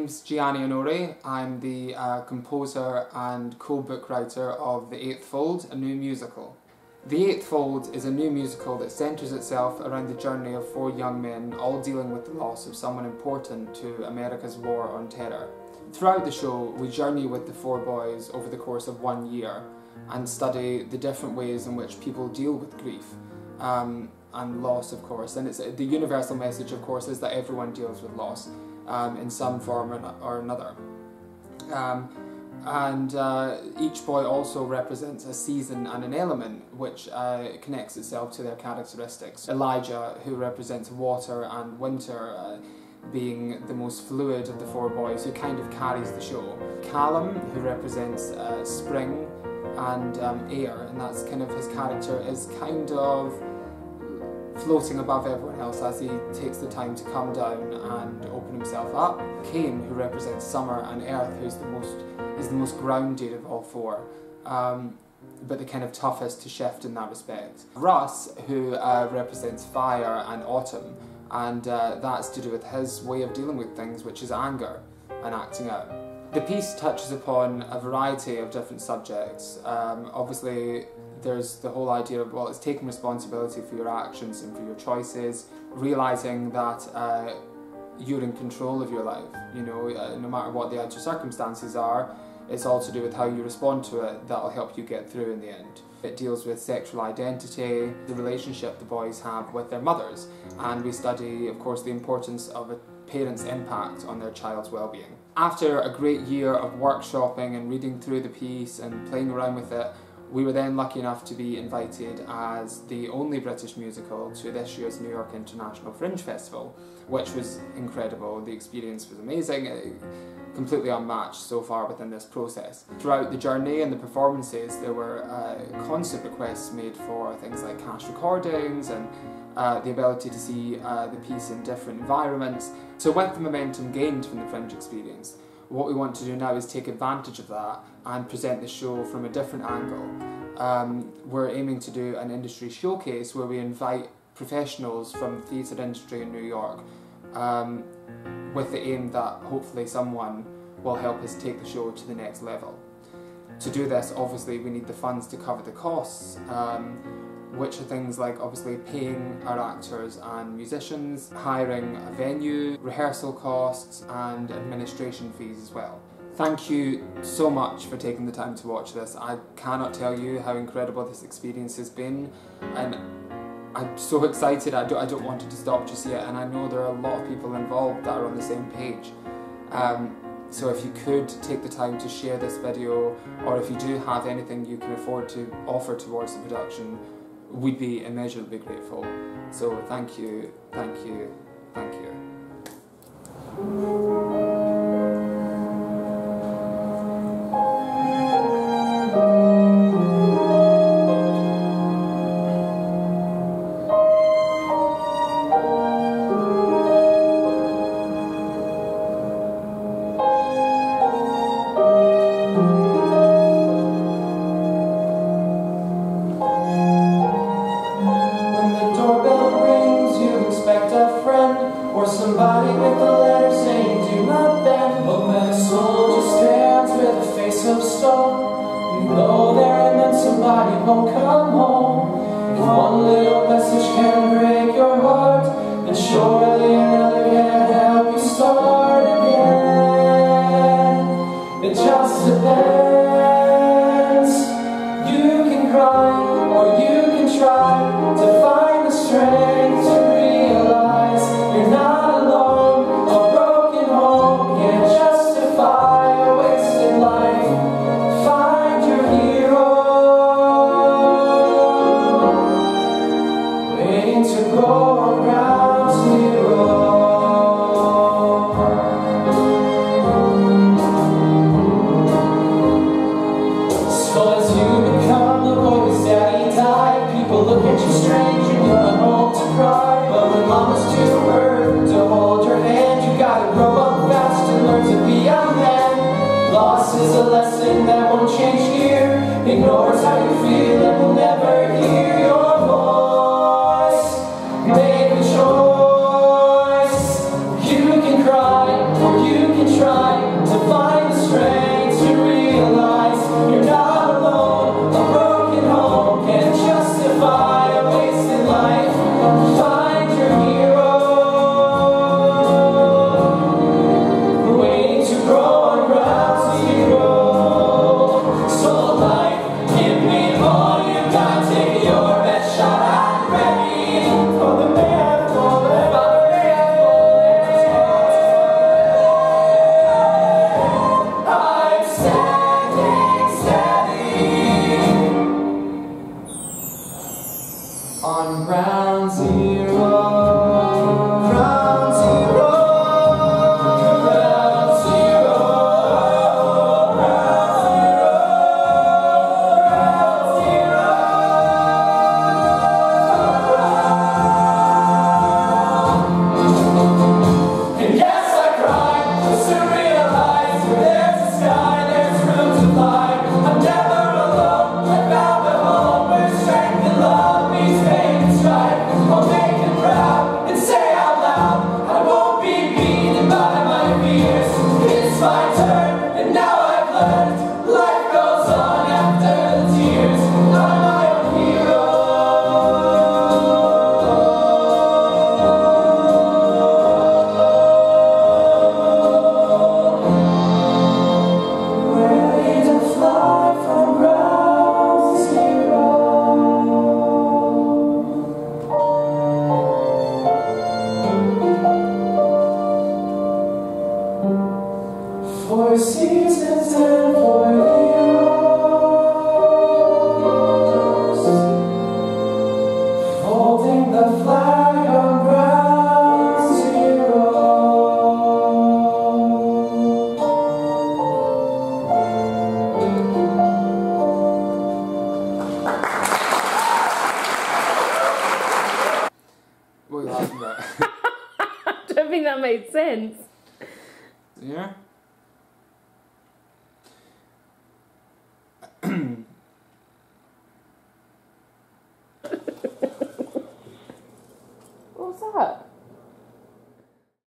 name's Gianni Onori. I'm the composer and co-book writer of The Eighth Fold, a new musical. The Eighth Fold is a new musical that centres itself around the journey of four young men, all dealing with the loss of someone important to America's war on terror. Throughout the show, we journey with the four boys over the course of 1 year and study the different ways in which people deal with grief and loss, of course. And it's the universal message, of course, is that everyone deals with loss in some form or another. Each boy also represents a season and an element which connects itself to their characteristics. Elijah, who represents water and winter, being the most fluid of the four boys, who kind of carries the show. Callum, who represents spring and air, and that's kind of his character, is kind of floating above everyone else as he takes the time to come down and open himself up. Cain, who represents summer and earth, who's the most grounded of all four, but the kind of toughest to shift in that respect. Russ, who represents fire and autumn, and that's to do with his way of dealing with things, which is anger and acting out. The piece touches upon a variety of different subjects. Obviously, there's the whole idea of, well, it's taking responsibility for your actions and for your choices, realising that you're in control of your life, you know, no matter what the outer circumstances are. It's all to do with how you respond to it that'll help you get through in the end. It deals with sexual identity, the relationship the boys have with their mothers, and we study, of course, the importance of a parent's impact on their child's well-being. After a great year of workshopping and reading through the piece and playing around with it, we were then lucky enough to be invited as the only British musical to this year's New York International Fringe Festival, which was incredible. The experience was amazing, completely unmatched so far within this process. Throughout the journey and the performances, there were constant requests made for things like cast recordings and the ability to see the piece in different environments. So with the momentum gained from the Fringe experience, what we want to do now is take advantage of that and present the show from a different angle. We're aiming to do an industry showcase where we invite professionals from the theatre industry in New York with the aim that hopefully someone will help us take the show to the next level. To do this, obviously, we need the funds to cover the costs, which are things like obviously paying our actors and musicians, hiring a venue, rehearsal costs and administration fees as well. Thank you so much for taking the time to watch this. I cannot tell you how incredible this experience has been, and I'm so excited. I don't want it to stop just yet, and I know there are a lot of people involved that are on the same page. So if you could take the time to share this video, or if you do have anything you can afford to offer towards the production, we'd be immeasurably grateful. So thank you, thank you, thank you. Or somebody with a letter saying do not bend. But when a soldier stands with a face of stone, you go there and then somebody won't come home. If one little message can break your heart, then surely another can help you start again. It just depends. You can cry or you can try to find the strength to realize you're not alone. A broken home can't justify a wasted life. Find your hero, waiting to go on ground zero. So as you become the boy whose daddy died, people look at you strange and you run home to cry. But when mama's too hurt to hold your hand, you gotta grow up fast and learn to be a man. Loss is a lesson that won't change here, ignores how you feel and will never hear your voice. Make a choice. You can cry or you can try made sense. Yeah. What was that?